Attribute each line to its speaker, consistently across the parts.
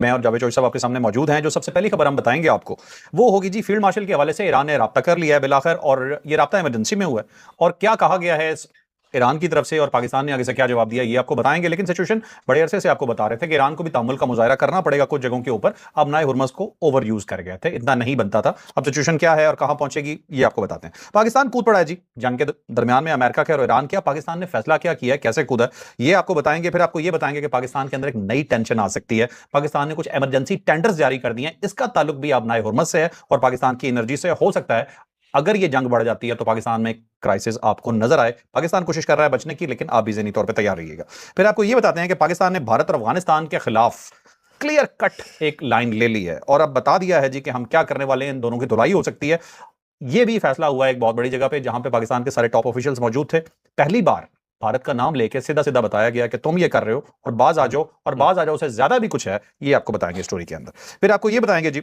Speaker 1: मैं और जावेद चौधरी साहब आपके सामने मौजूद हैं। जो सबसे पहली खबर हम बताएंगे आपको वो होगी जी, फील्ड मार्शल के हवाले से ईरान ने राब्ता कर लिया है बिलाखिर, और ये राब्ता इमरजेंसी में हुआ है। और क्या कहा गया है ईरान की तरफ से और पाकिस्तान ने आगे से क्या जवाब दिया, ये आपको बताएंगे। लेकिन सिचुएशन बड़े अरसे से आपको बता रहे थे कि ईरान को भी तामुल का मुजाहरा करना पड़ेगा कुछ जगहों के ऊपर। अब नाए हुर्मस को ओवर यूज कर गए थे, इतना नहीं बनता था। अब सिचुएशन क्या है और कहां पहुंचेगी ये आपको बताते हैं। पाकिस्तान कूद पड़ा है जी जंग के दरमियान में अमेरिका के और ईरान के। पाकिस्तान ने फैसला क्या किया है, कैसे कूदा, ये आपको बताएंगे। फिर आपको ये बताएंगे कि पाकिस्तान के अंदर एक नई टेंशन आ सकती है। पाकिस्तान ने कुछ इमरजेंसी टेंडर्स जारी कर दिए हैं, इसका ताल्लुक भी अब नाए हुर्मस से है और पाकिस्तान की एनर्जी से हो सकता है। अगर ये जंग बढ़ जाती है तो पाकिस्तान में क्राइसिस आपको नजर आए। पाकिस्तान कोशिश कर रहा है बचने की, लेकिन आप भी ज़हनी तौर पे तैयार रहिएगा। फिर आपको ये बताते हैं कि पाकिस्तान ने भारत और अफगानिस्तान के खिलाफ क्लियर कट एक लाइन ले ली है और अब बता दिया है जी कि हम क्या करने वाले हैं, इन दोनों की धुलाई हो सकती है। यह भी फैसला हुआ है एक बहुत बड़ी जगह पे जहां पे पाकिस्तान के सारे टॉप ऑफिशियल्स मौजूद थे। पहली बार भारत का नाम लेके सीधा सीधा बताया गया कि तुम ये कर रहे हो और बाज आ जाओ, और बाज आ जाओ से ज्यादा भी कुछ है, ये आपको बताएंगे स्टोरी के अंदर। फिर आपको ये बताएंगे जी,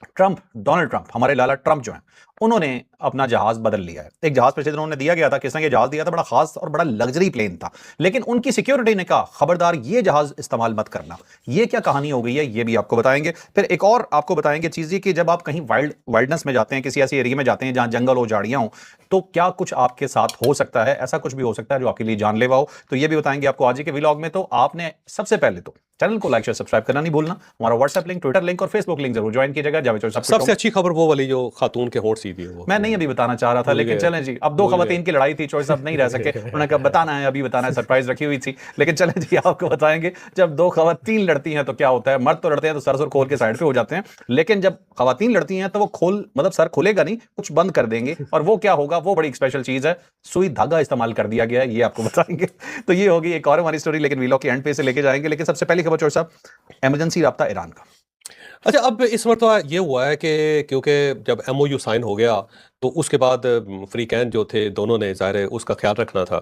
Speaker 1: ट्रंप, डोनाल्ड ट्रंप, हमारे लाला ट्रंप जो हैं, उन्होंने अपना जहाज बदल लिया है। एक जहाज पिछले दिनों उन्होंने दिया गया था, किसने ये जहाज दिया था, बड़ा खास और बड़ा लग्जरी प्लेन था, लेकिन उनकी सिक्योरिटी ने कहा खबरदार ये जहाज इस्तेमाल मत करना। ये क्या कहानी हो गई है, ये भी आपको बताएंगे। फिर एक और आपको बताएंगे चीज ये कि जब आप कहीं वाइल्डनेस में जाते हैं, किसी ऐसी एरिया में जाते हैं जहां जंगल हो, झाड़ियां हो, तो क्या कुछ आपके साथ हो सकता है। ऐसा कुछ भी हो सकता है जो आपके लिए जानलेवा हो, तो ये भी बताएंगे आपको आज के व्लॉग में। तो आपने सबसे पहले तो चैनल को लाइक शेयर सब्सक्राइब करना नहीं भूलना। हमारा व्हाट्सएप लिंक, ट्विटर लिंक और फेसबुक लिंक जरूर ज्वाइन कीजिएगा। जावेद चौधरी साहब
Speaker 2: सबसे अच्छी खबर वो वाली जो खातून के होंठ सीधी है, वो
Speaker 1: मैं नहीं अभी बताना चाह रहा था, लेकिन चलें जी, अब दो खवातीन की लड़ाई थी, चौधरी साहब नहीं रह सके, उन्होंने कहा बताना है, अभी बताना है, सरप्राइज रखी हुई थी। लेकिन चलें जी, आपको बताएंगे जब दो खवातीन लड़ती हैं तो क्या होता है। मर्द तो लड़ते हैं तो सर खोल के साइड पे हो जाते हैं, लेकिन जब खवातीन लड़ती हैं तो वो मतलब सर खुलेगा नहीं, कुछ बंद कर देंगे, और वो क्या होगा, वो बड़ी स्पेशल चीज है, सुई धागा इस्तेमाल कर दिया गया है, ये आपको बताएंगे। तो ये होगी एक और हमारी स्टोरी, लेकिन वीलॉग के एंड पे से लेके जाएंगे। लेकिन सबसे पहली खबर चौधरी साहब, इमरजेंसी राब्ता ईरान का।
Speaker 2: अच्छा, अब इस मरतबा ये हुआ है कि क्योंकि जब एमओयू साइन हो गया तो उसके बाद फ्री कैन जो थे दोनों ने ज़ाहिर है उसका ख्याल रखना था,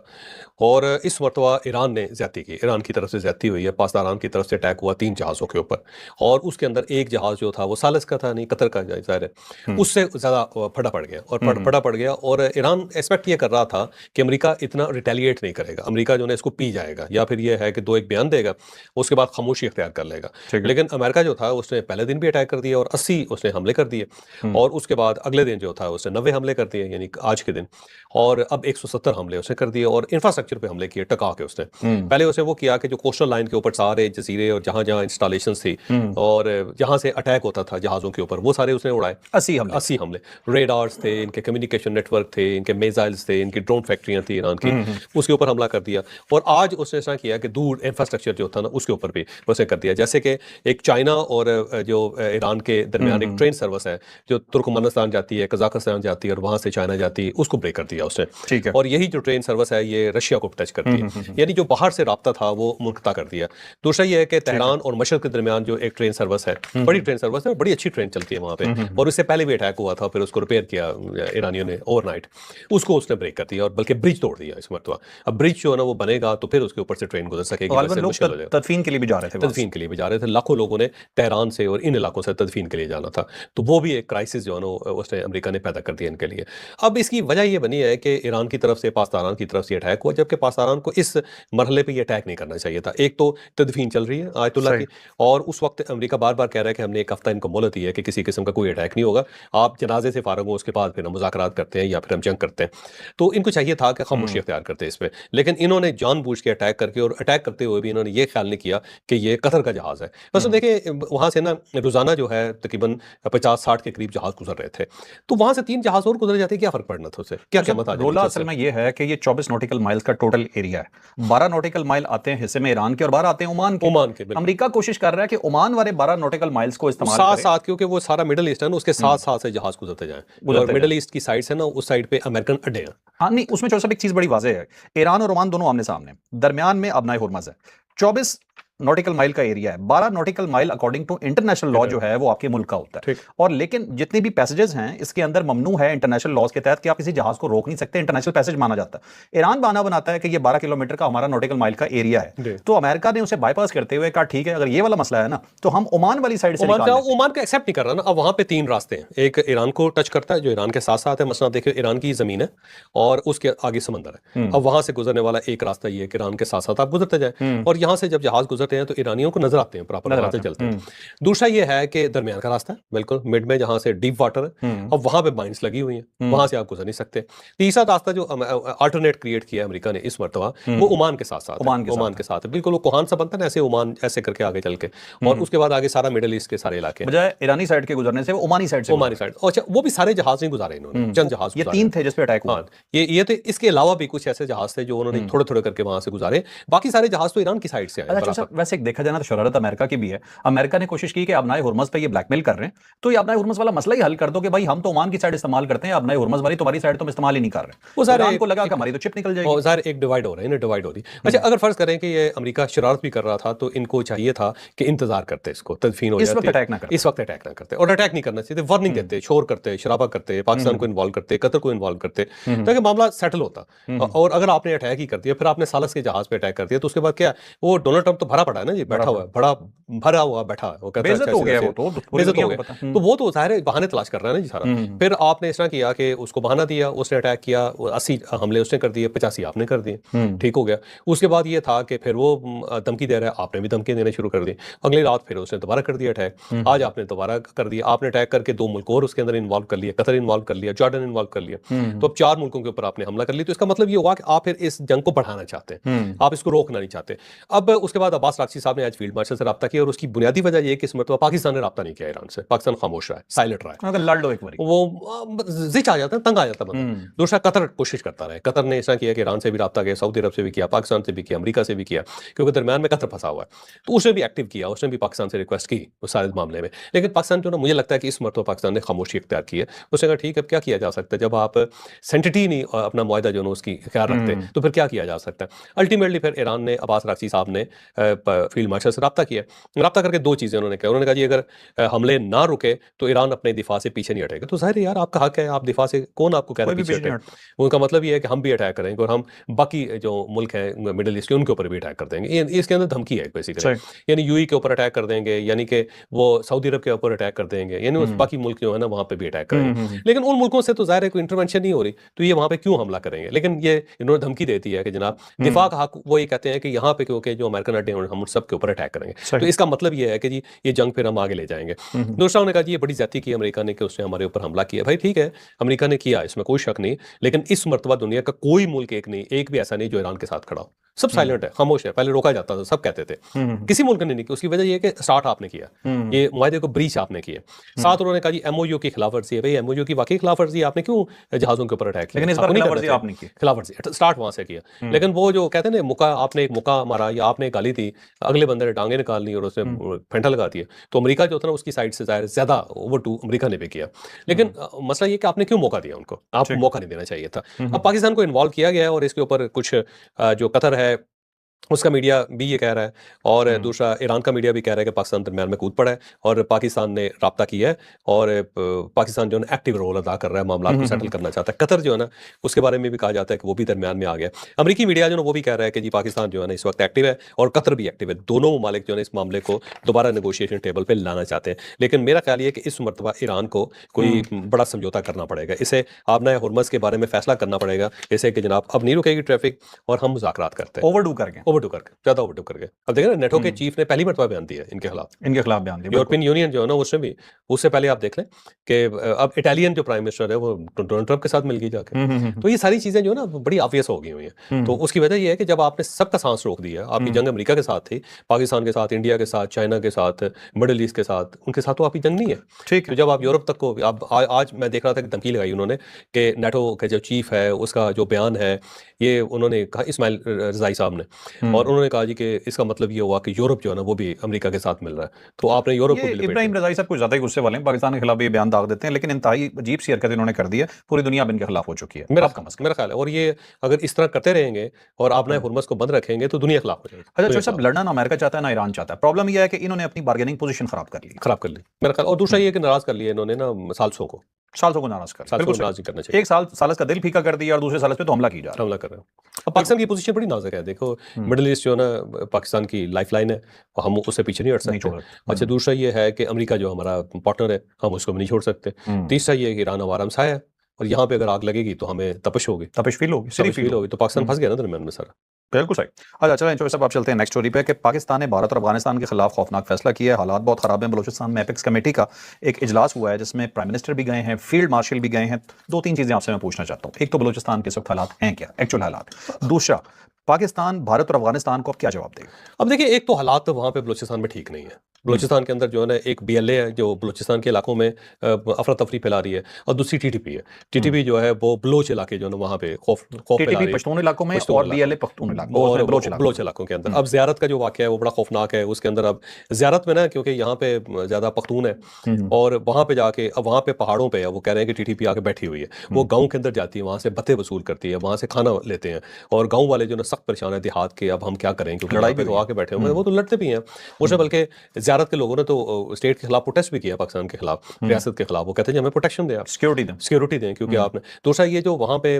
Speaker 2: और इस मरतबा ईरान ने ज़्यादती की, ईरान की तरफ से ज़्यादती हुई है। पासदारान की तरफ से अटैक हुआ 3 जहाज़ों के ऊपर, और उसके अंदर एक जहाज़ जो था वो सालिस का था, नहीं कतर का, ज़ाहिर है उससे ज़्यादा फटा पड़ गया और फटा पड़ गया। और ईरान एक्सपेक्ट ये कर रहा था कि अमेरिका इतना रिटेलिएट नहीं करेगा, अमेरिका जो है इसको पी जाएगा, या फिर ये है कि दो एक बयान देगा, उसके बाद खामोशी इख्तियार कर लेगा। लेकिन अमेरिका जो था उसने पहले दिन भी अटैक कर दिया और 80 उसने हमले कर दिए, और उसके बाद अगले दिन जो था उसने 90 हमले कर दिए, यानी आज के दिन, और अब 170 हमले उसने कर दिए, और इंफ्रास्ट्रक्चर पे हमले किए टका के उसने। पहले उसने वो किया कि जो कोस्टल लाइन के ऊपर सारे जजीरे और जहां जहां इंस्टॉलेशन थी और जहां से अटैक होता था जहाजों के ऊपर, वो सारे उसने उड़ाए। 80 हमले, रेडार्स थे, इनके कम्युनिकेशन नेटवर्क थे, इनके मिसाइल्स थे, इनकी ड्रोन फैक्ट्रियां थी ईरान की, उसके ऊपर हमला कर दिया। और आज उसने ऐसा किया कि दूर इंफ्रास्ट्रक्चर जो था ना उसके ऊपर भी उसने कर दिया। जैसे कि एक चाइना और जो ईरान के दरमियान एक ट्रेन सर्विस है जो तुर्कमेनिस्तान जाती है, कजाकिस्तान जाती है और वहां से चाइना जाती है, उसको ब्रेक कर दिया उसने।
Speaker 1: ठीक है।
Speaker 2: और यही जो ट्रेन सर्विस है ये रशिया को टच करती है, यानी जो बाहर से राब्ता था वो मुनक़ता कर दिया। दूसरा ये है कि तेहरान और मशरक़ के दरमियान जो एक ट्रेन सर्विस है, बड़ी ट्रेन सर्विस है, बड़ी अच्छी ट्रेन चलती है वहाँ पे, और उससे पहले भी अटैक हुआ था, फिर उसको रिपेयर किया ईरानियों ने ओवरनाइट, उसको उसने ब्रेक कर दिया, और बल्कि ब्रिज तोड़ दिया इस मरतबा। अब ब्रिज जो है ना वो बनेगा तो फिर उसके ऊपर से ट्रेन गुजर सकेगी।
Speaker 1: तदफीन के लिए भी जा रहे थे,
Speaker 2: तदफीन के लिए भी जा रहे थे, लाखों लोगों ने तेहरान से और इन इलाकों से तदफीन के लिए जाना था। तो वो भी एक क्राइसिस जो है ना उसने अमेरिका ने पैदा कर दिया इनके लिए। अब इसकी वजह ये बनी है कि ईरान की तरफ से पाकिस्तान की तरफ से अटैक हुआ, जबकि पाकिस्तान को इस मरहले पे ये अटैक नहीं करना चाहिए था। एक तो तदफीन चल रही है आयतुल्लाह की, और उस वक्त अमेरिका बार बार कह रहा है कि हमने एक हफ्ता इनको मोहलत दी है कि किसी किस्म का कोई अटैक नहीं होगा, आप जनाजे से फारग हो उसके बाद फिर हम मुज़ाकरात करते हैं या फिर हम जंग करते हैं। तो इनको चाहिए था कि खामोशी इख्तियार करते हैं इस पर, लेकिन इन्होंने जानबूझ के अटैक करके, और अटैक करते हुए भी इन्होंने ये ख्याल नहीं किया कि ये कतर का जहाज़ है। बस देखिए वहाँ से ना रोज़ाना जो है तकरीबन 50-60 के करीब जहाज़ गुजर रहे थे, तो वहाँ से 3 जहाज़ और गुजर जाते, क्या फ़र्क पड़ना था उससे, क्या कीमत आ जाती।
Speaker 1: रोला असल में ये है कि ये 24 नॉटिकल माइल्स का टोटल एरिया है। 12 नॉटिकल माइल आते हैं हिस्से में ईरान के और 12 आते हैं ओमान के। अमेरिका कोशिश कर रहा है कि ओमान वाले 12 नॉटिकल माइल्स को इस्तेमाल
Speaker 2: साथ साथ, क्योंकि वो सारा मिडिल ईस्ट है ना, उसके साथ साथ से जहाज गुजरते जाएं, और मिडिल ईस्ट की साइड से ना उस साइड पे अमेरिकन अड्डे हैं।
Speaker 1: हाँ नहीं, उसमें जो सब एक चीज बड़ी वाज़ेह है, ईरान और ओमान दोनों आमने सामने, दरमियान में अब नाए हुर्मुज़ है। 24 नॉटिकल माइल का एरिया है, 12 nautical mile according to international law जो है वो आपके मुल्क का होता है। और लेकिन जितनी भी पैसेजेस हैं इसके अंदर ममनू है इंटरनेशनल लॉज के तहत कि आप किसी जहाज को रोक नहीं सकते, इंटरनेशनल पैसेज माना जाता है। ईरान बहाना बनाता है कि ये 12 किलोमीटर का हमारा नॉटिकल माइल का एरिया है, तो अमेरिका ने उसे बाईपास करते हुए कहा ठीक है, अगर ये वाला मसला है ना तो हम ओमान वाली साइड से
Speaker 2: ओमान का एक्सेप्ट नहीं कर रहा ना। अब वहां पे 3 रास्ते हैं, एक ईरान को टच करता है जो ईरान के साथ साथ है, मसला देखिए ईरान की जमीन है और उसके आगे समंदर है। अब वहां से गुजरने वाला एक रास्ता ये है कि ईरान के साथ साथ आप गुजरते जाए, और यहां से जब जहाज गुजर गुजरते हैं तो ईरानियों को नजर आते हैं प्रॉपर
Speaker 1: नजर
Speaker 2: वहां से
Speaker 1: आते हैं।
Speaker 2: चलते हैं। दूसरा ये है कि दरमियान का रास्ता है बिल्कुल मिड में, जहां से डीप वाटर है, अब वहां पे माइंस लगी हुई हैं, वहां से आप गुजर नहीं सकते। तीसरा रास्ता जो अल्टरनेट क्रिएट किया है अमेरिका ने इस मरतबा, वो ओमान के साथ साथ है, ओमान के साथ है, बिल्कुल वो कोहान सा बनता है ना ऐसे, ओमान ऐसे करके आगे चल के, और उसके बाद आगे सारा मिडिल ईस्ट के सारे इलाके हैं।
Speaker 1: बजाय ईरानी साइड के गुजरने से वो ओमानी साइड से
Speaker 2: ओमानी साइड, अच्छा वो भी सारे जहाज नहीं गुजारे इन्होंने, चंद जहाज
Speaker 1: ये
Speaker 2: गुजारे।
Speaker 1: 3 थे जिस पे अटैक हुआ।
Speaker 2: हाँ, ये थे, इसके अलावा भी कुछ ऐसे जहाज थे जो उन्होंने थोड़े थोड़े करके वहां से गुजारे, बाकी सारे जहाज तो ईरान की साइड से आए।
Speaker 1: अच्छा सर, वैसे एक देखा जाए ना तो शरारत अमेरिका की भी है। अमेरिका ने कोशिश की कि अबनाए हुर्मज पे ये ब्लैकमेल कर रहे हैं, तो ये अबनाए हुर्मज वाला मसला ही हल कर दो कि भाई हम तो ओमान की साइड इस्तेमाल करते हैं, अबनाए हुर्मज वाली तुम्हारी साइड तो हम इस्तेमाल ही नहीं कर रहे।
Speaker 2: वो
Speaker 1: तो
Speaker 2: सारे
Speaker 1: ईरान को लगा कि हमारी तो चिप निकल जाएगी।
Speaker 2: और ज़ाहिर एक डिवाइड हो रहा है, इन्हें डिवाइड हो रही। अच्छा, अगर फर्ज करें कि ये अमेरिका शरारत भी कर रहा था, तो इनको चाहिए था कि इंतजार करते, इसको तदफीन हो
Speaker 1: इस वक्त
Speaker 2: जाती,
Speaker 1: अटैक ना करते।
Speaker 2: इस वक्त अटैक ना करते, और अटैक नहीं करना चाहिए, वार्निंग देते, शोर करते, शराबा करते, पाकिस्तान को इन्वॉल्व करते, कतर को इन्वॉल्व करते, ताकि मामला सेटल होता। और अगर आपने अटैक ही कर दिया, फिर आपने सालस के जहाज पे अटैक कर दिया, तो उसके बाद क्या, वो डोनाल्ड ट्रंप तो भरा पड़ा है ना जी, बैठा हुआ है, बड़ा भरा हुआ बैठा है, वो कहता है
Speaker 1: बेइज्जत हो गया वो तो, पूरी
Speaker 2: बेइज्जत
Speaker 1: दुनिया
Speaker 2: हो
Speaker 1: को
Speaker 2: गया।
Speaker 1: पता।
Speaker 2: तो वो तो ज़ाहिर है बहाने तलाश कर रहा है ना जी सारा। फिर आपने इस तरह किया कि उसको बहाना दिया, उसने अटैक किया, 80 हमले उसने कर दिए, 85 आपने कर दिए, ठीक हो गया। उसके बाद ये था कि फिर वो धमकी दे रहा है, आपने भी धमकी देने शुरू कर दी। अगली रात फिर उसने दोबारा कर दिया अटैक, आज आपने दोबारा कर दिया, आपने अटैक करके 2 मुल्क और उसके अंदर इन्वॉल्व कर लिया, कतर इन्वॉल्व कर लिया, जॉर्डन इन्वॉल्व कर लिया, तो अब 4 मुल्कों के ऊपर आपने हमला कर लिया। तो इसका मतलब ये हुआ कि आप फिर इस जंग को बढ़ाना चाहते हैं, आप इसको रोकना नहीं चाहते। अब उसके बाद अब्बास राक्ची साहब ने आज फील्ड मार्शल से रब्ता किया, और उसकी बुनियादी वजह यह कि इस मरतबा पाकिस्तान ने रब्ता नहीं किया ईरान से, पाकिस्तान खामोश रहा है, साइलेंट रहा है।
Speaker 1: अगर लड़ लो एक बारी,
Speaker 2: वो जिच आ जाता है, तंग आ जाता है बंदा। दूसरा कतर कोशिश करता रहे, कतर ने ऐसा किया कि ईरान से भी रब्ता किया, सऊदी अरब से भी किया, पाकिस्तान से भी किया, अमेरिका से भी किया, क्योंकि दरमियान में कतर फंसा हुआ है। तो उसने भी एक्टिव किया, उसने भी पाकिस्तान से रिक्वेस्ट की उस सारे मामले में। लेकिन पाकिस्तान जो ना, मुझे लगता है कि इस मरतबा पाकिस्तान ने खामोशी इख्तियार की है। उसने कहा ठीक है, अब क्या किया जा सकता है, जब आप सेंटिटी नहीं अपना मुआहदा जो है उसकी ख्याल रखते, तो फिर क्या किया जा सकता है। अल्टीमेटली फिर ईरान ने, अब्बास राक्ची साहब ने फील्ड मार्शल से रब्ता किया, रब्ता करके 2 चीज़ें उन्होंने कहा। उन्होंने कहा जी अगर हमले ना रुके तो ईरान अपने दिफा से पीछे नहीं हटेगा। तो जाहिर है यार, आपका हक है, आप दिफा से, कौन आपको कह रहा है पीछे हटे। उनका मतलब ये है कि हम भी अटैक करेंगे और हम बाकी जो मुल्क हैं मिडिल ईस्ट के, उनके ऊपर भी अटैक कर देंगे। इसके अंदर धमकी है बेसिकली, यानी यूएई के ऊपर अटैक कर देंगे, यानी कि वो सऊदी अरब के ऊपर अटैक कर देंगे, यानी उस बाकी मुल्क जो है ना वहाँ पे भी अटैक करेंगे। लेकिन उन मुल्कों से तो जाहिर है कोई इंटरवेंशन नहीं हो रही, तो ये वहाँ पे क्यों हमला करेंगे। लेकिन ये इन्होंने धमकी देती है कि जनाब दिफा का हक, वो ये कहते हैं कि यहाँ पे क्योंकि जो अमेरिकन अड्डे हैं हम सब के ऊपर अटैक करेंगे। तो इसका मतलब ये है कि जी ये जंग फिर हम आगे ले जाएंगे। दूसरा उन्होंने कहा जी ये बड़ी ज्यादती की अमेरिका ने कि उसने हमारे ऊपर हमला किया। भाई ठीक है, अमेरिका ने किया, इसमें कोई शक नहीं, लेकिन इस मरतबा दुनिया का कोई मुल्क एक भी ऐसा नहीं जो ईरान के साथ खड़ा हो। सब साइलेंट है, खामोश है। पहले रोका जाता था, सब कहते थे, किसी मुल्क ने नहीं किया। उसकी वजह यह कि स्टार्ट आपने किया, ये मुआहदे को ब्रीच आपने किया। साथ उन्होंने कहा जी एमओयू की खिलाफवर्जी है। भाई एमओयू की वाकई खिलाफवर्जी, आपने क्यों जहाजों के ऊपर अटैक किया?
Speaker 1: लेकिन इस बार खिलाफवर्जी आपने की,
Speaker 2: खिलाफवर्जी स्टार्ट वहां से किया। लेकिन वो जो कहते हैं ना, मुका, आपने एक मुका मारा या आपने गाली दी, अगले बंदे ने टांगे निकाल ली और उसने फेंटा लगा दिया। तो अमेरिका जो था ना, उसकी साइड से ज्यादा ओवर टू अमेरिका ने भी किया। लेकिन मसला ये कि आपने क्यों मौका दिया उनको, आपको मौका नहीं देना चाहिए था। अब पाकिस्तान को इन्वॉल्व किया गया है, और इसके ऊपर कुछ जो कतर है उसका मीडिया भी ये कह रहा है, और दूसरा ईरान का मीडिया भी कह रहा है कि पाकिस्तान दरमियान में कूद पड़ा है और पाकिस्तान ने राब्ता किया है, और पाकिस्तान जो है एक्टिव रोल अदा कर रहा है, मामला को सेटल करना चाहता है। कतर जो है ना, उसके बारे में भी कहा जाता है कि वो भी दरमियान में आ गया। अमेरिकी मीडिया जो है वो भी कह रहा है कि जी पाकिस्तान जो है ना इस वक्त एक्टिव है, और कतर भी एक्टिव है। दोनों ममालिक जो है इस मामले को दोबारा नेगोशिएशन टेबल पर लाना चाहते हैं। लेकिन मेरा ख्याल ये कि इस मरतबा ईरान को कोई बड़ा समझौता करना पड़ेगा, इसे आपने हुर्मज़ के बारे में फैसला करना पड़ेगा, जैसे कि जनाब अब नहीं रुकेगी ट्रैफिक और हम मुज़ाकरात करते हैं। ओवरडू करके ज़्यादा ओवरडू करके। अब देखें ना, नेटो के चीफ ने पहली मरतबा बयान दिया इनके खिलाफ बयान दिया। यूरोपियन यूनियन जो है ना, उसने भी, उससे पहले आप देख लें कि अब इटालियन जो प्राइम मिनिस्टर है वो डोनाल्ड ट्रंप के साथ मिल गई जाके। तो ये सारी चीजें जो है ना बड़ी ऑब्वियस हो गई हुई हैं। तो उसकी वजह ये है कि जब आपने सबका सांस रोक दिया, आपकी जंग अमेरिका के साथ थी, पाकिस्तान के साथ, इंडिया के साथ, चाइना के साथ, मिडिल ईस्ट के साथ, उनके साथ तो आपकी जंग नहीं है। ठीक है। तो जब आप यूरोप तक को, आप आज मैं देख रहा था कि धमकी लगाई उन्होंने कि नेटो के जो चीफ है उसका जो बयान है, ये उन्होंने कहा, इस्माइल रज़ाई साहब ने, और उन्होंने कहा जी कि इसका मतलब ये हुआ कि यूरोप जो है ना वो भी अमेरिका के साथ मिल रहा है। तो आपने यूरोप को,
Speaker 1: इब्राहिम रज़ाई साहब कुछ ज्यादा ही गुस्से वाले हैं, पाकिस्तान के खिलाफ भी बयान दाग देते हैं, लेकिन इंतहाई अजीब सी हरकत इन्होंने कर दी है, पूरी दुनिया अब इनके खिलाफ हो चुकी है।
Speaker 2: मेरा ख्याल है, और ये अगर इस तरह करते रहेंगे और आप नए हुर्मज़ को बंद रखेंगे तो दुनिया खिलाफ हो जाएगी।
Speaker 1: अच्छा, जो सब लड़ना ना अमेरिका चाहता है ना ईरान चाहता है। प्रॉब्लम यह है कि इन्होंने अपनी बार्गेनिंग पोजीशन खराब कर ली
Speaker 2: मेरा ख्याल। और दूसरा ये कि नाराज कर लिया इन्होंने ना साल्सों को
Speaker 1: नाराज कर, बिल्कुल
Speaker 2: नाराज नहीं करना चाहिए।
Speaker 1: एक सालस का दिल फीका कर दिया और दूसरे सालस पे तो हमला किया,
Speaker 2: हमला कर रहे हैं। अब पाकिस्तान की पोजीशन बड़ी नाजुक है। देखो मिडिल ईस्ट जो है ना पाकिस्तान की लाइफलाइन है, हम उससे पीछे नहीं हट सकते। अच्छा, दूसरा ये है कि अमेरिका जो हमारा पार्टनर है, हम उसको भी नहीं छोड़ सकते। तीसरा ये है कि ईरान हमारा हमसाया है, और यहाँ पे अगर आग लगेगी तो हमें तपिश होगी,
Speaker 1: तपिश फील होगी, सीरी
Speaker 2: तपिश
Speaker 1: फील
Speaker 2: फील
Speaker 1: होगी।
Speaker 2: होगी, तो पाकिस्तान फंस गया ना दरमियान में सारा।
Speaker 1: बिल्कुल सही। अच्छा चलें चौधरी साहब, आप चलते हैं नेक्स्ट स्टोरी पे कि पाकिस्तान ने भारत और अफगानिस्तान के खिलाफ खौफनाक फैसला किया है। हालात बहुत खराब हैं। बलूचिस्तान में एपिक्स कमेटी का एक इजलास हुआ है जिसमें प्राइम मिनिस्टर भी गए हैं, फील्ड मार्शल भी गए हैं। दो तीन चीजें आपसे मैं पूछना चाहता हूँ। एक तो बलूचिस्तान के इस वक्त हालात हैं क्या, एक्चुअल हालात। दूसरा, पाकिस्तान भारत और अफगानिस्तान को अब क्या जवाब देगा?
Speaker 2: अब देखिए, एक तो हालात तो वहाँ पे बलूचिस्तान में ठीक नहीं है। बलूचिस्तान के अंदर जो है ना, एक बीएलए है जो बलूचिस्तान के इलाकों में अफरा तफरी फैला रही है, और दूसरी टीटीपी है। टीटीपी जो है वो बलोच इलाके जो है ना वहाँ पे खौफ फैला
Speaker 1: टीटीपी
Speaker 2: रही है,
Speaker 1: पश्तून इलाकों में
Speaker 2: पश्तून
Speaker 1: और
Speaker 2: इलाकों
Speaker 1: बीएलए
Speaker 2: में,
Speaker 1: पख्तून इलाकों
Speaker 2: और
Speaker 1: उसमें बलोच
Speaker 2: बलोच इलाकों के अंदर। अब ज़ियारत का जो वाक़या है वो बड़ा खौफनाक है। उसके अंदर अब ज़ियारत में ना, क्योंकि यहाँ पे ज़्यादा पख्तून है, और वहाँ पे जाके अब वहाँ पे पहाड़ों पे है, वो कह रहे हैं कि टीटीपी आके बैठी हुई है। वो गाँव के अंदर जाती है, वहाँ से बत्ते वसूल करती है, वहाँ से खाना लेते हैं, और गाँव वाले जो ना सख्त परेशान है देहात के, अब हम क्या करें, क्योंकि
Speaker 1: लड़ाई
Speaker 2: यहाँ पे
Speaker 1: भी
Speaker 2: तो
Speaker 1: हुई है।
Speaker 2: आके बैठे हुए हैं, वो तो लड़ते भी हैं उससे। बल्कि ज़ियारत के लोगों ने तो स्टेट के खिलाफ प्रोटेस्ट भी किया, पाकिस्तान के खिलाफ, रियासत के खिलाफ। वो कहते हैं जी हमें प्रोटेक्शन दें, आप
Speaker 1: सिक्योरिटी दें।
Speaker 2: सिक्योरिटी दें, क्योंकि आपने। दूसरा ये जो वहाँ पे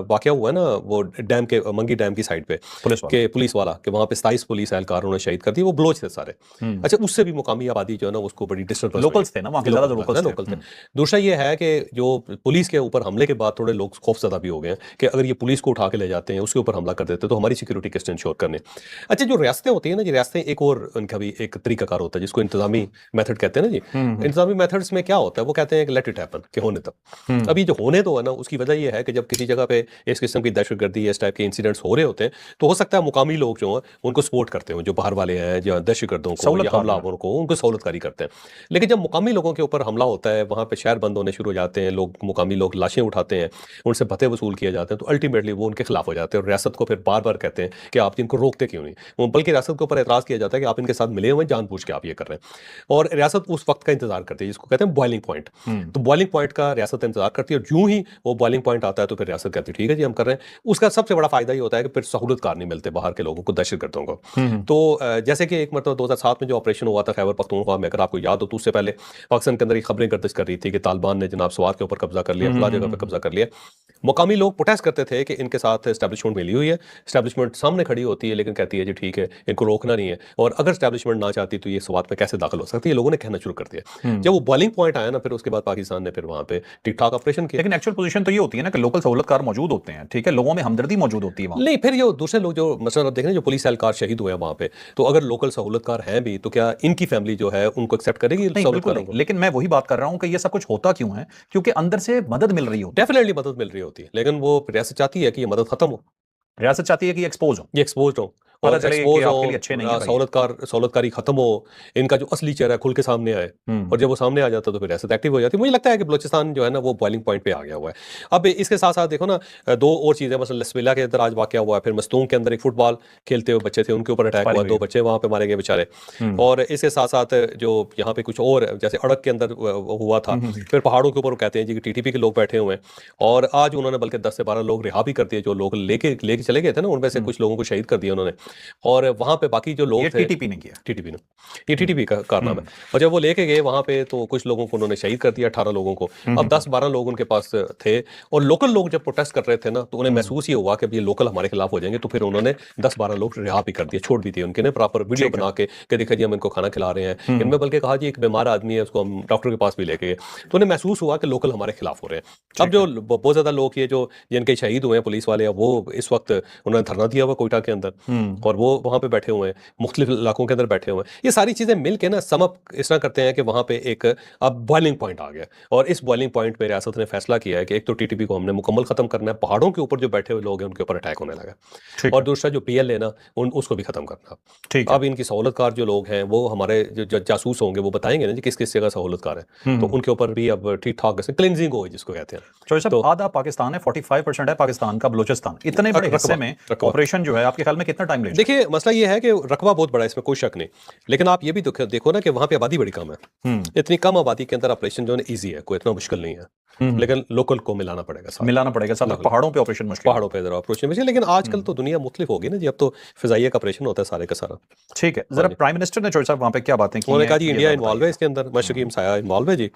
Speaker 2: वाकया हुआ है ना, वो डैम के, मंगी डैम की साइड पे,
Speaker 1: पुलिस वाला
Speaker 2: के पुलिस वाला, कि वहाँ पे 27 पुलिस एहलकार उन्होंने शहीद कर दिए, वो बलोच थे सारे। अच्छा, उससे भी मुकामी आबादी जो है ना उसको बड़ी डिस्टर्बेंस
Speaker 1: लोकल्स थे ना वहाँ के, ज्यादा
Speaker 2: लोकल थे। दूसरा ये है कि जो पुलिस के ऊपर हमले के बाद थोड़े लोग खौफजदा भी हो गए हैं कि अगर ये पुलिस को उठा के ले जाते हैं, उसके ऊपर हमला कर देते हैं, तो हमारी सिक्योरिटी किसने इंश्योर करने। अच्छा, जो रियासतें होती हैं ना, ये रियासतें एक और उनका भी एक तरीकाकार होता है जिसको इंतजामी मेथड कहते हैं ना जी। इंतजामी मेथड्स में क्या होता है, वो कहते हैं कि लेट इट हैपन, कि होने तक। अभी जो होने तो है ना, उसकी वजह ये है कि जब किसी जगह पे इस किस्म की दहशतगर्दी, इस टाइप के इंसिडेंट्स हो रहे होते हैं, तो हो सकता है मुकामी लोग जो हैं उनको सपोर्ट करते हैं, जो बाहर वाले हैं, जो दहशतगर्दों को या हमलावरों को, उनको सहूलतकारी करते हैं। लेकिन जब मुकामी लोगों के ऊपर हमला होता है, वहाँ पे शहर बंद होने शुरू हो जाते हैं, लोग, मुकामी लोग लाशें उठाते हैं, उनसे भत्ते वसूल किए जाते हैं, तो अल्टीमेटली वो उनके खिलाफ हो जाते हैं, और रियासत को फिर बार बार कहते हैं कि आप इनको रोकते क्यों नहीं। वो बल्कि रियासत के ऊपर एतराज़ किया जाता है कि आप इनके साथ मिले हुए हैं, जानबूझ के आप ये कर रहे हैं। और रियासत उस वक्त का इंतजार करती है जिसको कहते हैं बॉइलिंग पॉइंट। तो बॉइलिंग पॉइंट का रियासत इंतजार करती है, और यूं ही वो बॉइलिंग पॉइंट आता है तो फिर रियासत कहती है ठीक है जी हम कर रहे हैं। उसका सबसे बड़ा फायदा ये होता है कि फिर सहूलतकार नहीं मिलते बाहर के लोगों को, दहशतगर्दों को। तो जैसे कि एक मतलब 2007 में जो ऑपरेशन हुआ था खैबर पख्तूनख्वा में, अगर आपको याद हो, तो उससे पहले पाकिस्तान के अंदर ये खबरें गर्दिश कर रही थी कि तालिबान ने जनाब स्वात के ऊपर कब्जा कर लिया, फला जगह पर कब्जा कर लिया। मुकामी लोग प्रोटेस्ट करते थे कि इनके साथ एस्टैब्लिशमेंट मिली हुई है, एस्टैब्लिशमेंट सामने खड़ी होती है, लेकिन कहती है जी ठीक है, इनको रोकना नहीं है, और अगर एस्टैब्लिशमेंट ना चाहती तो ये स्वात में कैसे दाखिल हो सकती है, लोगों ने कहना शुरू कर दिया। जब वो बॉइलिंग पॉइंट आया ना, फिर उसके बाद पाकिस्तान ने फिर वहां पे ठीक ठाक ऑपरेशन किया।
Speaker 1: लेकिन एक्चुअल पोजीशन तो ये होती है ना कि लोकल सहूलतकार मौजूद होते हैं, ठीक है, लोगों में हमदर्दी मौजूद होती है वहाँ।
Speaker 2: नहीं, फिर ये दूसरे लोग जो मसलन आप देख रहे हैं, जो पुलिस एहलकार शहीद हुए हैं वहां पे, तो अगर लोकल सहूलतकार हैं भी, तो क्या इनकी फैमिली जो है उनको एक्सेप्ट करेगी
Speaker 1: नहीं, बिल्कुल
Speaker 2: सहूलतकारों को?
Speaker 1: नहीं। लेकिन मैं वही बात कर रहा हूं कि ये सब कुछ होता क्यों है, क्योंकि अंदर से मदद मिल रही होती
Speaker 2: डेफिनेटली मदद मिल रही होती है, लेकिन वो रियासत चाहती है कि ये मदद खत्म हो,
Speaker 1: है। रियासत चाहती है कि एक्सपोज हो,
Speaker 2: ये एक्सपोज हो,
Speaker 1: पता
Speaker 2: और
Speaker 1: चले कि
Speaker 2: एक्सपोज
Speaker 1: आपके लिए अच्छे नहीं है
Speaker 2: हो,
Speaker 1: भाई।
Speaker 2: सहूलतकारी खत्म हो, इनका जो असली चेहरा है खुल के सामने आए, और जब वो सामने आ जाता है तो फिर रियासत एक्टिव हो जाती है। मुझे लगता है कि बलूचिस्तान जो है ना वो बॉइलिंग पॉइंट पे आ गया हुआ है। अब इसके साथ साथ देखो ना, दो और चीज़ें, मतलब लसबेला के अंदर आज वाकया हुआ है, फिर मस्तूम के अंदर एक फुटबॉल खेलते हुए बच्चे थे, उनके ऊपर अटैक हुआ, 2 बच्चे वहाँ पे मारे गए बेचारे। और इसके साथ साथ जो यहाँ पे कुछ और, जैसे अड़क के अंदर हुआ था, फिर पहाड़ों के ऊपर वो कहते हैं जी कि टीटीपी के लोग बैठे हुए हैं, और आज उन्होंने बल्कि 10 से 12 लोग रिहा भी कर दिए, जो लोग लेके चले गए थे ना, उनमें से कुछ लोगों को शहीद कर दिया उन्होंने। और वहां पे बाकी जो लोग
Speaker 1: ये
Speaker 2: थे,
Speaker 1: टीटीपी ने किया।
Speaker 2: टीटीपी ने, ये टीटीपी का कारनामा है। और जब वो लेके गए वहां पे, तो कुछ लोगों को उन्होंने शहीद कर दिया, 18 लोगों को। अब 10-12 लोग उनके पास थे, और लोकल लोग जब प्रोटेस्ट कर रहे थे ना, तो उन्हें महसूस ये हुआ कि अब ये लोकल हमारे खिलाफ हो जाएंगे, तो फिर उन्होंने 10-12 लोग रिहा भी कर दिए, छोड़ भी दिए उनके ने, प्रॉपर वीडियो बना के कि देखिए जी हम इनको खाना खिला रहे हैं। इनमें बल्कि कहा जी एक बीमार आदमी है, उसको हम डॉक्टर के पास भी लेके गए, तो उन्हें महसूस हुआ कि लोकल हमारे खिलाफ हो रहे हैं। अब जो बहुत ज्यादा लोग ये जो जिनके शहीद हुए हैं पुलिस वाले, वो इस वक्त उन्होंने धरना दिया हुआ कोयटा के अंदर, और वो वहाँ पे बैठे हुए हैं, मुख्तलिफ इलाकों के अंदर बैठे हुए हैं। ये सारी चीज़ें मिल के ना समअप इस तरह करते हैं कि वहाँ पे एक अब बॉइलिंग पॉइंट आ गया, और इस बॉइलिंग पॉइंट पे रियासत ने फैसला किया है कि एक तो टीटीपी को हमने मुकम्मल खत्म करना है, पहाड़ों के ऊपर जो बैठे हुए लोग हैं उनके ऊपर अटैक होने लगा, और दूसरा जो पीएल है ना उसको भी खत्म करना।
Speaker 1: ठीक है।
Speaker 2: अब इनकी सहूलतकार जो लोग हैं, वो हमारे जो जासूस होंगे वो बताएंगे ना जी किस किस जगह सहूलतकार है, तो उनके ऊपर भी अब ठीक ठाक क्लिनजिंग हो जिसको कहते हैं।
Speaker 1: चौधरी साहब, आधा पाकिस्तान है, 45% है पाकिस्तान का बलूचिस्तान, इतने बड़े हिस्से में ऑपरेशन जो है आपके ख्याल में कितना टाइम लगेगा?
Speaker 2: देखिए, मसला ये है कि रकबा बहुत बड़ा है, इसमें कोई शक नहीं, लेकिन आप ये भी देखो ना कि वहाँ पे आबादी बड़ी कम है। इतनी कम आबादी के अंदर ऑपरेशन जो है ईजी है, कोई इतना मुश्किल नहीं है, लेकिन लोकल को मिलाना पड़ेगा साथ,
Speaker 1: पहाड़ों पे ऑपरेशन मुश्किल,
Speaker 2: पहाड़ों पे जरा ऑपरेशन मुश्किल, लेकिन आजकल तो दुनिया मुख्तलिफ होगी ना जी, अब तो फिजाइया का ऑपरेशन होता है सारे का सारा।
Speaker 1: ठीक है, जरा प्राइम मिनिस्टर ने चौधरी साहब वहाँ पे क्या बातें की?
Speaker 2: उन्होंने कहा जी इंडिया इन्वॉल्व है इसके अंदर, मशरकी हमसाया इन्वॉल्व है जी,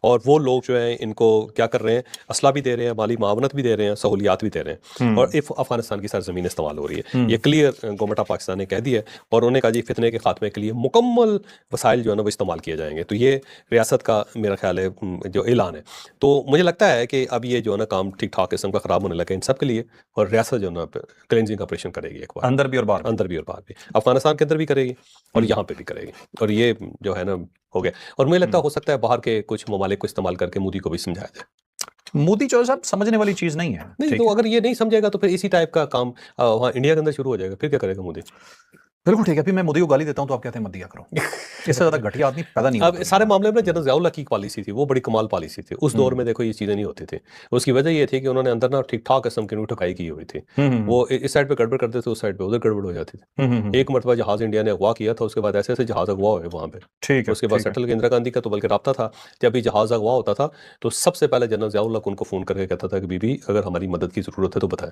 Speaker 2: और वो लोग जो है इनको क्या कर रहे हैं, असला भी दे रहे हैं, माली मावनत भी दे रहे हैं, सहूलियात भी दे रहे हैं, और इफ अफगानिस्तान की सरजमीन इस्तेमाल हो रही है, ये क्लियर गवर्नमेंट ऑफ पाकिस्तान ने कह दिया है, और उन्होंने कहा जी फितने के खात्मे के लिए मुकम्मल वसाइल जो है ना वो इस्तेमाल किए जाएंगे। तो ये रियासत का मेरा ख्याल है जो ऐलान है, तो तो मुझे लगता है कि अब ये जो है ना काम ठीक ठाक किस्म का ख़राब होने लगा इन सब के लिए, और रियासत जो है ना क्लेंजिंग ऑपरेशन करेगी एक बार,
Speaker 1: अंदर भी और बाहर भी।
Speaker 2: अंदर भी और बाहर भी, अफगानिस्तान के अंदर भी करेगी और
Speaker 1: हम्म।
Speaker 2: यहाँ पे भी करेगी, और ये जो है ना हो गया। और मुझे लगता है हो सकता है बाहर के कुछ ममालिक को इस्तेमाल करके मोदी को भी समझाया जाए।
Speaker 1: मोदी जो है साहब समझने वाली चीज नहीं है,
Speaker 2: नहीं
Speaker 1: ठीक
Speaker 2: तो
Speaker 1: है।
Speaker 2: अगर ये नहीं समझेगा तो फिर इसी टाइप का काम वहाँ इंडिया के अंदर शुरू हो जाएगा, फिर क्या करेगा मोदी?
Speaker 1: बिल्कुल ठीक है। अभी मैं मोदी को गाली देता हूं तो आप कहते हैं मत दिया करो। इससे ज्यादा घटिया आदमी पैदा नहीं
Speaker 2: अब
Speaker 1: होता
Speaker 2: सारे
Speaker 1: दुनिया
Speaker 2: मामले में जनरल ज़ियाउल हक की पॉलिसी थी, वो बड़ी कमाल पॉलिसी थी। उस दौर में देखो ये चीज़ें नहीं होती थी। उसकी वजह ये थी कि उन्होंने अंदर ना ठीक-ठाक किस्म की ठुकाई की हुई थी।
Speaker 1: में।
Speaker 2: वो इस साइड पे गड़बड़ करते थे, उस साइड पे उधर गड़बड़ हो जाती थी। एक मरतबा जहाज़ इंडिया ने अगवा किया था, उसके बाद ऐसे-ऐसे जहाज़ अगवा हुए वहाँ पे।
Speaker 1: ठीक है,
Speaker 2: उसके बाद
Speaker 1: ठीक है।
Speaker 2: सेटल इंदिरा गांधी का तो बल्कि राब्ता था। जब भी जहाज़ अगवा होता था, तो सबसे पहले जनरल ज़ियाउल हक उनको फ़ोन करके कहता था कि बीबी अगर हमारी मदद की ज़रूरत है तो बताएँ।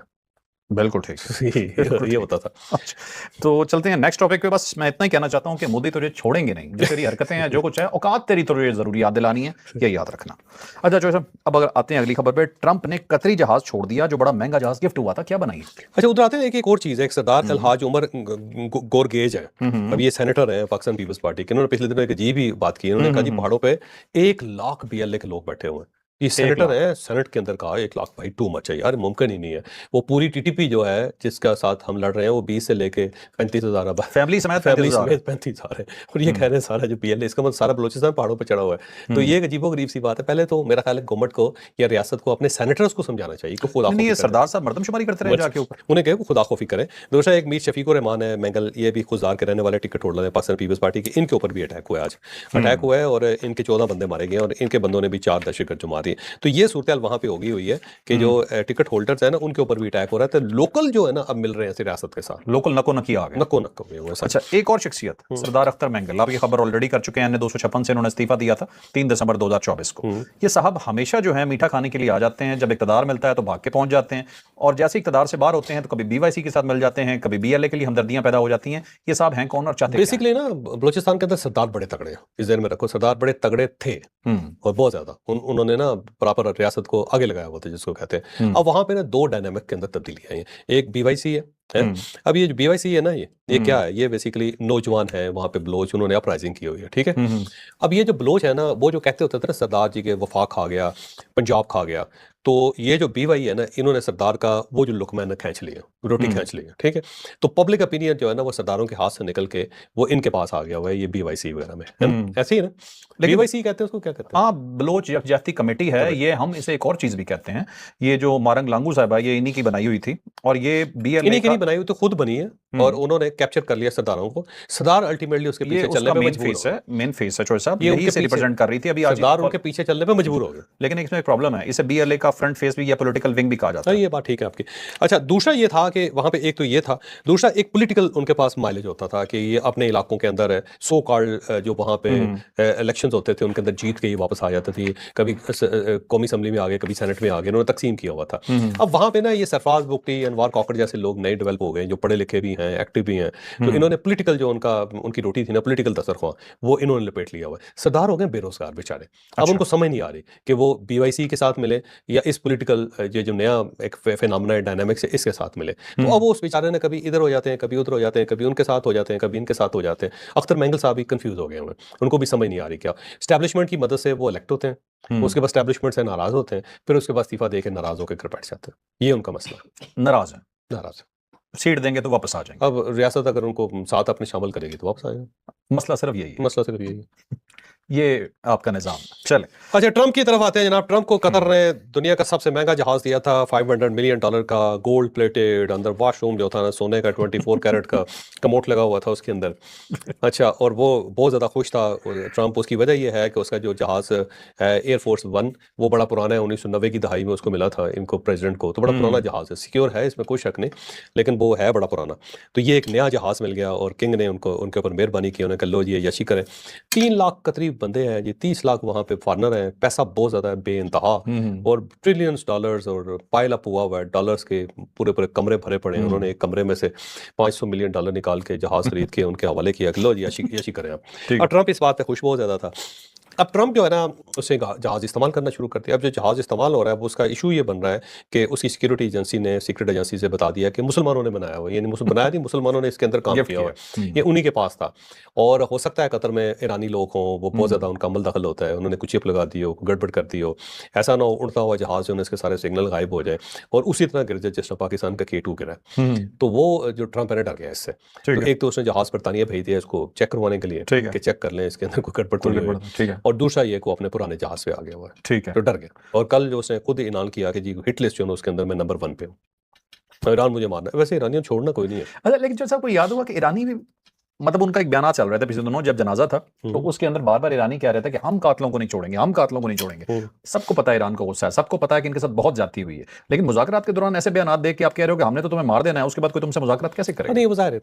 Speaker 1: बिल्कुल ठीक है। बिल्कुल
Speaker 2: ये
Speaker 1: ठीक
Speaker 2: होता था।
Speaker 1: अच्छा, तो चलते हैं नेक्स्ट टॉपिक पे। बस मैं इतना ही कहना चाहता हूँ कि मोदी तुझे छोड़ेंगे नहीं। जो तेरी हरकतें हैं, जो कुछ है, औकात तेरी तुझे जरूर याद दिलानी है, ये याद रखना। अच्छा जो है, अब अगर आते हैं अगली खबर पे। ट्रंप ने कतरी जहाज छोड़ दिया, जो बड़ा महंगा जहाज गिफ्ट हुआ था। क्या बनाई?
Speaker 2: अच्छा उधर आते हैं एक और चीज़ है, एक सरदार अलहाज उमर गोरगेज है। अब ये सेनेटर है पाकिस्तान पीपल्स पार्टी के। इन्होंने पिछले दिनों एक अजीब ही बात की। इन्होंने कहा जी पहाड़ों पे 1 लाख BLA के लोग बैठे हुए हैं। ये
Speaker 1: 1
Speaker 2: सेनेटर
Speaker 1: लाख।
Speaker 2: है, सेनेट के अंदर कहा 1 लाख, भाई टू मच है यार, मुमकिन ही नहीं है। वो पूरी टीटीपी जो है जिसका साथ हम लड़ रहे हैं वो 20 से लेके 35,000 अब
Speaker 1: फैमिली समेत
Speaker 2: फैमिली
Speaker 1: 35,000
Speaker 2: समेत 35,000 है। और ये कह रहे हैं सारा जो BLA इसका मतलब सारा बलोचिस्तान पहाड़ों पे चढ़ा हुआ है। तो ये एक अजीबो-गरीब सी बात है। पहले तो मेरा ख्याल है गवर्नमेंट को या रियासत को अपने सेनेटर्स को समझाना चाहिए कि खुदा
Speaker 1: नहीं, ये सरदार साहब मर्दमशुमारी करते रहे जाके ऊपर।
Speaker 2: उन्हें कहे वो खुदा खौफी करें। दूसरा एक मीर शफीकुर रहमान है मैंगल, ये भी खुजदार के रहने वाले टिकट होल्डर है पाकिस्तान पीपल्स पार्टी के। इनके ऊपर भी अटैक हुआ है आज। अटैक हुआ है और इनके 14 बंदे मारे गए और इनके बंदों ने भी 4 दहशतगर्द जो मारे। तो ये सूरत वहाँ पे होगी हुई है कि जो टिकट होल्डर्स है ना उनके ऊपर भी अटैक हो रहा है। तो लोकल जो है ना अब मिल रहे हैं रियासत के साथ,
Speaker 1: लोकल नको नकी आ गए।
Speaker 2: नको नक्को हुए सब।
Speaker 1: अच्छा, एक और शख्सियत सरदार अख्तर मैंगल। आप ये खबर ऑलरेडी कर चुके हैं। 256 से इन्होंने इस्तीफा दिया था 3 दिसंबर 2024 को। ये साहब हमेशा जो है मीठा खाने के लिए आ जाते हैं। जब इकतदार मिलता है तो भाग के पहुंच जाते हैं, और जैसे इकतदार से बाहर होते हैं तो कभी BYC के साथ मिल जाते हैं, कभी BLA के लिए हमदर्दियां पैदा हो जाती हैं। ये साहब हैं कौन और चाहते क्या हैं?
Speaker 2: बेसिकली ना बलोचिस्तान के अंदर सरदार बड़े तगड़े हैं, इस ध्यान में रखो। सरदार बड़े तगड़े थे और बहुत ज्यादा उन्होंने ना प्रॉपर रियासत को आगे लगाया हुआ था जिसको कहते हैं। अब वहां पे ना 2 डायनामिक के अंदर तब्दीली आई है। एक BYC है। अब ये जो BYC है ना ये क्या है? ये बेसिकली नौजवान है वहां पे बलोच, उन्होंने अपराइजिंग की हुई है, ठीक है। अब ये जो बलोच है ना वो जो कहते होते थे ना सरदार जी के वफाक खा गया, पंजाब खा गया, तो ये जो BY है ना इन्होंने सरदार का वो जो लुकमा है ना खींच लिया, रोटी खींच लिया, ठीक है। तो पब्लिक ओपिनियन जो है ना वो सरदारों के हाथ से निकल के वो इनके पास आ गया हुआ है, ये BYC वगैरह में, है ना? ऐसे ही है ना।
Speaker 1: लेकिन
Speaker 2: BYC कहते हैं उसको, क्या कहते हैं?
Speaker 1: हाँ, बलोच यकजहती कमेटी है ये। हम इसे एक और चीज भी कहते हैं। ये जो मारंग लांगू साहब है, ये इन्हीं की बनाई हुई थी, और ये BLA
Speaker 2: इन्हीं की
Speaker 1: का
Speaker 2: नहीं बनाई हुई, तो खुद बनी है और उन्होंने कैप्चर कर लिया सरदारों को। सरदार अल्टीमेटली उसके
Speaker 1: ये
Speaker 2: पीछे चलने
Speaker 1: उसका
Speaker 2: पे
Speaker 1: मेन
Speaker 2: मजबूर
Speaker 1: फेस
Speaker 2: हो
Speaker 1: है। मेन फेस है चोर साहब,
Speaker 2: ये
Speaker 1: यही
Speaker 2: उनके
Speaker 1: से
Speaker 2: पीछे
Speaker 1: रिप्रेजेंट कर रही थी अभी
Speaker 2: गए।
Speaker 1: आज।
Speaker 2: सरदार उनके पीछे चलने पे मजबूर हो गए।
Speaker 1: लेकिन इसमें एक प्रॉब्लम है, इसे BLA का फ्रंट फेस भी या पॉलिटिकल विंग भी कहा जाता
Speaker 2: हाँ,
Speaker 1: है।
Speaker 2: ये बात ठीक है आपकी। अच्छा दूसरा ये था कि वहाँ पे एक तो ये था, दूसरा एक पॉलिटिकल उनके पास माइलेज होता था कि ये अपने इलाकों के अंदर सो कॉल्ड जो वहाँ पे इलेक्शंस होते थे उनके अंदर जीत के ये वापस आ जाते थे। कभी कौमी असम्बली में आ गए, कभी सेनेट में आ गए, उन्होंने तकसीम किया हुआ था। अब वहाँ पे ना ये सरफराज बुगटी, अनवार कॉकर जैसे लोग नए डेवलप हो गए जो पढ़े लिखे भी हैं, एक्टिव भी हैं। तो इन्होंने पॉलिटिकल जो उनकी रोटी थी ना, पॉलिटिकल दस्तरख्वां, वो इन्होंने लपेट लिया हुआ है। सरदार हो गए बेरोजगार बेचारे। अब उनको समझ नहीं आ रही कि वो BYC के साथ मिले या इस पॉलिटिकल ये जो नया एक फिनोमेना डायनामिक्स है इसके साथ मिले। तो अब वो उस बेचारे ने कभी इधर हो जाते हैं, कभी उधर हो जाते हैं, कभी उनके साथ हो जाते हैं, कभी इनके साथ हो जाते हैं। अख्तर मैंगल साहब भी कंफ्यूज हो गए हुए हैं, उनको भी समझ नहीं आ रही क्या। स्टैब्लिशमेंट की मदद से वो इलेक्ट होते हैं, उसके बाद स्टैब्लिशमेंट से नाराज होते हैं, फिर उसके बाद इस्तीफा दे के नाराज होकर घर बैठ जाते हैं। ये उनका मसला है,
Speaker 1: नाराज है,
Speaker 2: नाराज है।
Speaker 1: सीट देंगे तो वापस आ जाएंगे।
Speaker 2: अब रियासत अगर उनको साथ अपने शामिल करेगी तो वापस आएगा।
Speaker 1: मसला सिर्फ यही है,
Speaker 2: मसला सिर्फ यही है।
Speaker 1: ये आपका निजाम। चले
Speaker 2: अच्छा ट्रंप की तरफ आते हैं जनाब। ट्रंप को कतर ने दुनिया का सबसे महंगा जहाज दिया था, $500 मिलियन का, गोल्ड प्लेटेड, अंदर वॉशरूम जो था ना सोने का 24 कैरेट का कमोट लगा हुआ था उसके अंदर। अच्छा, और वो बहुत ज़्यादा खुश था ट्रंप। उसकी वजह यह है कि उसका जो जहाज़ है एयरफोर्स 1 वो बड़ा पुराना है, 1990 की दहाई में उसको मिला था इनको प्रेसिडेंट को। तो बड़ा पुराना जहाज़ है, सिक्योर है, इसमें कोई शक नहीं, लेकिन वो है बड़ा पुराना। तो ये एक नया जहाज़ मिल गया और किंग ने उनके ऊपर मेहरबानी की, उन्हें कहा लो जी यशी करें। 3 लाख के करीब बंदे हैं जी, 30 लाख वहाँ पे फॉरनर हैं, पैसा बहुत ज़्यादा है बेइंतहा, और ट्रिलियंस डॉलर्स और पाइल अप हुआ हुआ है डॉलर्स के, पूरे पूरे कमरे भरे पड़े हैं। उन्होंने एक कमरे में से $500 मिलियन निकाल के जहाज़ खरीद के उनके हवाले किया, लो जी यशी करें आप। और ट्रंप इस बात पे खुश बहुत ज़्यादा था। अब ट्रंप जो है ना उसने जहाज़ इस्तेमाल करना शुरू कर दिया। अब जो जहाज़ इस्तेमाल हो रहा है, वो उसका इशू ये बन रहा है कि उसकी सिक्योरिटी एजेंसी ने, सीक्रेट एजेंसी से बता दिया कि मुसलमानों ने बनाया हुआ है, यानी बनाया नहीं, मुसलमानों ने इसके अंदर काम
Speaker 1: गिफ्ट
Speaker 2: किया हुआ
Speaker 1: किया।
Speaker 2: है, ये उन्हीं के पास था। और हो सकता है कतर में ईरानी लोग हों, वो बहुत ज़्यादा उनका अमल दखल होता है, उन्होंने कुछ चिप लगा दी हो, गड़बड़ कर दी हो, ऐसा ना हो उड़ता हुआ जहाज़ जो है इसके सारे सिग्नल गायब हो जाए और उसी तरह गिर जाए जिस तरह पाकिस्तान का K2 गिरा है। तो वो जो ट्रंप है ना डर गया इससे।
Speaker 1: ठीक
Speaker 2: तो
Speaker 1: है।
Speaker 2: एक तो उसने जहाज़ बरतानिया भेज दिया इसको चेक करवाने के लिए
Speaker 1: ठीक है।
Speaker 2: कि चेक कर लें इसके अंदर कोई गड़बड़ तो
Speaker 1: कोई
Speaker 2: नहीं हुई।
Speaker 1: गड़बड़, ठीक है।
Speaker 2: और दूसरा ये कि वो अपने पुराने जहाज़ पे आ गया हुआ है,
Speaker 1: ठीक है।
Speaker 2: तो डर गया। और कल जो उसने खुद ऐलान किया कि जी हिट लिस्ट जो है ना उसके अंदर मैं नंबर 1 पे हूँ। तो ईरान मुझे मारना है। वैसे ईरानियों छोड़ना कोई नहीं है।
Speaker 1: अच्छा, लेकिन जो साहब को याद होगा कि ईरानी भी, मतलब उनका एक बयान चल रहा था पिछले दिनों जब जनाजा था, तो उसके अंदर बार-बार ईरानी कह रहे थे कि हम कातिलों को नहीं छोड़ेंगे, हम कातिलों को नहीं छोड़ेंगे। सबको पता है ईरान को गुस्सा है, सबको पता है कि इनके साथ बहुत ज्यादती हुई है, लेकिन मुज़ाकरात के दौरान ऐसे बयान देख के आप कह रहे हो कि हमने तो तुम्हें मार देना है, उसके बाद कोई तुमसे मुज़ाकरात कैसे करेगा?
Speaker 2: नहीं वो ज़ाहिर है।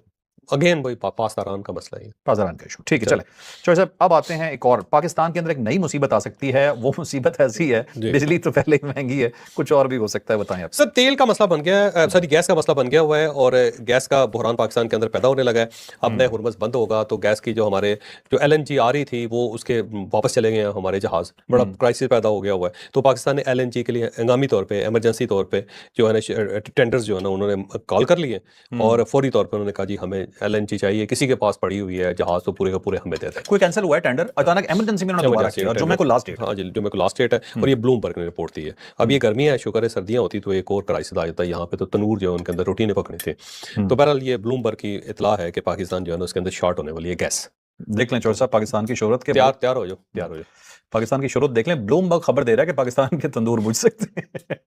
Speaker 2: अगेन वही पाकिस्तान का मसला है।
Speaker 1: पाकिस्तान का इशू, ठीक है। चले चौधरी साहब, अब आते हैं एक और, पाकिस्तान के अंदर एक नई मुसीबत आ सकती है। वो मुसीबत ऐसी है, बिजली तो पहले ही महंगी है, कुछ और भी हो सकता है, बताएं आप।
Speaker 2: सर तेल का मसला बन गया है, सॉरी गैस का मसला बन गया हुआ है और गैस का बहरान पाकिस्तान के अंदर पैदा होने लगा है। अब नए हुर्मुज़ बंद होगा तो गैस की जो हमारे जो LNG आ रही थी वो उसके वापस चले गए हैं हमारे जहाज़, बड़ा क्राइसिस पैदा हो गया हुआ है। तो पाकिस्तान ने LNG के लिए हंगामी तौर पे, इमरजेंसी तौर पे जो है ना टेंडर्स जो है ना उन्होंने कॉल कर लिए और फौरी तौर पे उन्होंने कहा जी हमें LNG चाहिए, किसी के पास पड़ी हुई है जहाज़ तो पूरे का पूरे हमें दे दें।
Speaker 1: कोई कैंसिल हुआ है टेंडर, अचानक इमरजेंसी में उन्होंने दोबारा किया, जुम्मे को लास्ट डेट।
Speaker 2: हाँ जी, जुम्मे को लास्ट डेट है और ये ब्लूमबर्ग ने रिपोर्ट दी है। अब ये गर्मी है, शुक्र है सर्दियां होती तो एक और क्राइसिस आ जाता है। यहाँ पे तो तनूर जो है उनके अंदर रोटी नहीं पकनी थी। तो बहरहाल ये ब्लूमबर्ग की इतला है कि पाकिस्तान जो है ना उसके अंदर शॉर्ट होने वाली है गैस।
Speaker 1: देख लें चौधरी साहब, पाकिस्तान की शोहरत के
Speaker 2: तैयार हो जाओ, तैयार हो जाओ।
Speaker 1: पाकिस्तान की शोहरत देख लें, ब्लूमबर्ग खबर दे रहा है कि पाकिस्तान के तंदूर बुझ सकते हैं।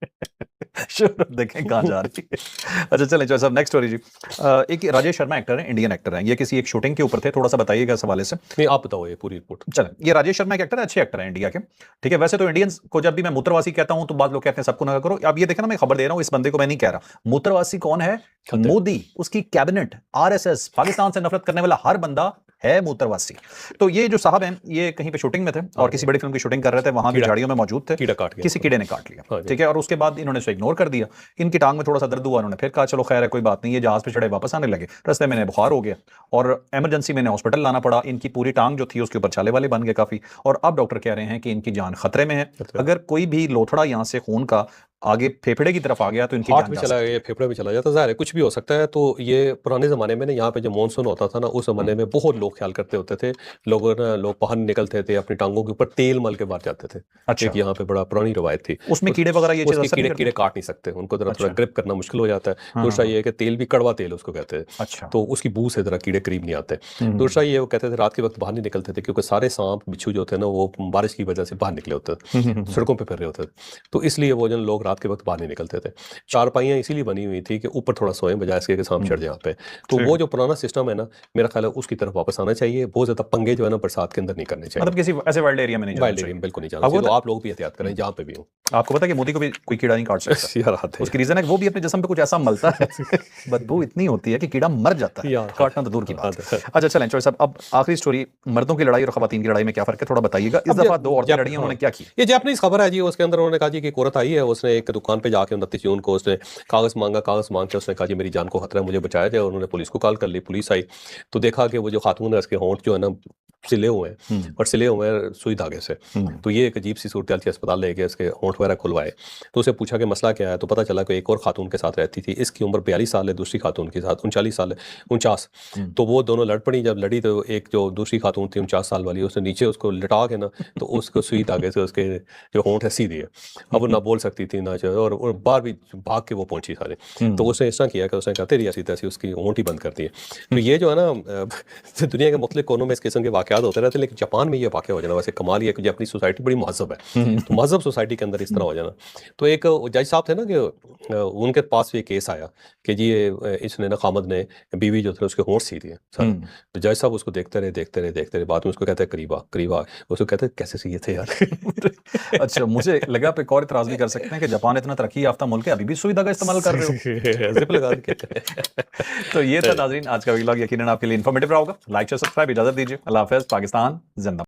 Speaker 1: शोहरत देखें कहाँ जा रही है। अच्छा चलें चौधरी साहब, नेक्स्ट स्टोरी जी। एक राजेश शर्मा एक्टर है, इंडियन एक्टर हैं, ये किसी एक शूटिंग के ऊपर थे, थोड़ा सा बताइएगा इस हवाले से।
Speaker 2: नहीं आप बताओ ये पूरी रिपोर्ट।
Speaker 1: चलें, ये राजेश शर्मा एक एक्टर है, अच्छे एक्टर हैं इंडिया के, ठीक है। वैसे तो इंडियंस को जब भी मैं मूत्रवासी कहता हूं तो बाद लोग कहते हैं सबको ना करो। अब ये देखें ना, मैं खबर दे रहा हूं, इस बंदे को मैं नहीं कह रहा। मूत्रवासी कौन है? मोदी, उसकी कैबिनेट, RSS, पाकिस्तान से नफरत करने वाला हर बंदा है मूत्रवासी। तो ये जो साहब हैं, ये कहीं पे शूटिंग में थे और किसी बड़ी फिल्म की शूटिंग कर रहे थे, वहां की झाड़ियों में मौजूद थे,
Speaker 2: कीड़ा काट गया,
Speaker 1: किसी कीड़े ने काट लिया, ठीक है। और उसके बाद इन्होंने उसे इग्नोर कर दिया, इनकी टांग में थोड़ा सा दर्द हुआ, उन्होंने फिर कहा चलो खैर है कोई बात नहीं, ये जहाज पे चढ़े वापस आने लगे, रास्ते में इन्हें बुखार हो गया और इमरजेंसी में इन्हें हॉस्पिटल लाना पड़ा। इनकी पूरी टांग जो थी उसके ऊपर छाले वाले बन गए काफी, और अब डॉक्टर कह रहे हैं कि इनकी जान खतरे में है। अगर कोई भी लोथड़ा यहाँ से खून का आगे फेफड़े की तरफ आ गया तो इनकी
Speaker 2: हार्ट
Speaker 1: जान
Speaker 2: भी
Speaker 1: जा
Speaker 2: चला
Speaker 1: सकती है।
Speaker 2: गया, फेफड़े भी चला जाता, ज़ाहिर है कुछ भी हो सकता है। तो ये पुराने ज़माने में ना यहाँ पे जो मानसून होता था ना, उस ज़माने में बहुत लोग ख्याल करते होते थे, लोग बाहर निकलते थे, अपनी टांगों के ऊपर तेल मल के बाहर जाते थे।
Speaker 1: अच्छा।
Speaker 2: एक यहाँ पे बड़ा पुरानी रवायत थी।
Speaker 1: उसमें कीड़े वगैरह ये चीज़
Speaker 2: उसके
Speaker 1: असर नहीं
Speaker 2: कीड़े
Speaker 1: करती?
Speaker 2: कीड़े काट नहीं सकते, उनको जरा थोड़ा
Speaker 1: अच्छा।
Speaker 2: ग्रिप करना मुश्किल हो जाता है।
Speaker 1: हाँ,
Speaker 2: दूसरा
Speaker 1: हाँ,
Speaker 2: ये है कि तेल भी कड़वा तेल उसको कहते हैं,
Speaker 1: अच्छा।
Speaker 2: तो उसकी बू से जरा कीड़े करीब नहीं आते। दूसरा ये वो कहते थे रात के वक्त बाहर नहीं निकलते थे क्योंकि सारे सांप बिच्छू जो थे ना वो बारिश की वजह से बाहर निकले होते थे, सड़कों पर फिर रहे होते थे, तो इसलिए वो जन लोग रात के वक्त बाहर नहीं निकलते थे। चारपाइयाँ इसीलिए बनी हुई थी कि ऊपर थोड़ा सोएं बजाय इसके कि सांप चढ़ जाए यहाँ पे। तो वो जो पुराना सिस्टम है ना, मेरा ख्याल है उसकी तरफ वापस आना चाहिए। बहुत ज्यादा पंगे जो है ना बरसात के अंदर नहीं करने चाहिए,
Speaker 1: मतलब किसी ऐसे वाइल्ड एरिया में नहीं जाना
Speaker 2: वाइल्ड एरिया
Speaker 1: चाहिए।
Speaker 2: में बिल्कुल नहीं जाना चाहिए। तो आप लोग भी एहतियात करें जहाँ पे भी हो।
Speaker 1: आपको पता है कि मोदी को भी कोई कीड़ा नहीं काट सकता।
Speaker 2: यार आते
Speaker 1: उसकी रीजन है कि वो भी अपने जिस्म पे कुछ ऐसा मलता है, बदबू इतनी होती है कि कीड़ा मर जाता है,
Speaker 2: यार
Speaker 1: काटना तो दूर की बात है। अच्छा चलें चौधरी साहब, अब आखिरी स्टोरी, मर्दों की लड़ाई और खवातीन की लड़ाई में क्या फर्क है, थोड़ा बताइएगा। इस दफा दो औरतें लड़ी, उन्होंने क्या किया?
Speaker 2: ये जापानीज खबर है जी, उसके अंदर उन्होंने कहा जी कि एक औरत आई है, उसने एक दुकान पे जाके 29 जून को उसने कागज मांगा, कागज मांग के उसने कहा जी मेरी जान को खतरा है, मुझे बचाया जाए। उन्होंने पुलिस को कॉल कर ली, पुलिस आई तो देखा कि वो जो खातून है उसके होंठ जो है ना सिले हुए हैं और सिले हुए हैं सुई धागे से। तो ये एक अजीब सी सूरत थी, अस्पताल ले गए, इसके होंठ वगैरह खुलवाए। तो उसे पूछा कि मसला क्या है, तो पता चला कि एक और खातून के साथ रहती थी, इसकी उम्र 42 साल है, दूसरी खातून के साथ 39 साल है, 49। तो वो दोनों लड़ पड़ी। जब लड़ी तो एक जो दूसरी खातून थी 49 साल वाली, उसने नीचे उसको लिटा के ना तो उसको सुई धागे से उसके जो होंठ है सी दिए। अब वो ना बोल सकती थी ना और बाहर भी भाग के वो पहुंची सारे। तो उसने ऐसा किया कि उसने कहते रही ऐसी तैसी उसकी होंठ ही बंद कर दिए। तो ये जो है ना दुनिया के मुख्तलिफ कोनों में इस किस्म के वाक़यात होते रहते हैं, लेकिन जापान में ये वाक़या हो जाना वैसे कमाल ही है कि अपनी सोसाइटी बड़ी महज़ब है, तो महज़ब सोसाइटी के अंदर इस तरह हो जाना। तो एक जज साहब थे ना कि उनके पास भी केस आया कि जी इसने ना खामद ने बीवी जो थे उसके होंठ सी दिए सारे। तो जज साहब उसको देखते रहे, बाद में उसको कहते हैं करीबा, उसको कहते हैं कैसे सिए थे यार।
Speaker 1: अच्छा, मुझे लगा आप एक और इतराज भी कर सकते हैं कि जापान इतना तरक्की याफ्ता मुल्क है, अभी भी सुई धागा इस्तेमाल कर रहे हो।
Speaker 2: जिप लगा के
Speaker 1: तो ये था नाज़रीन आज का व्लॉग, यकीनन आपके लिए इन्फॉर्मेटिव रहा होगा। लाइक शेयर सब्सक्राइब, इजाजत दीजिए, अल्लाह हाफ़िज़, पाकिस्तान जिंदाबाद।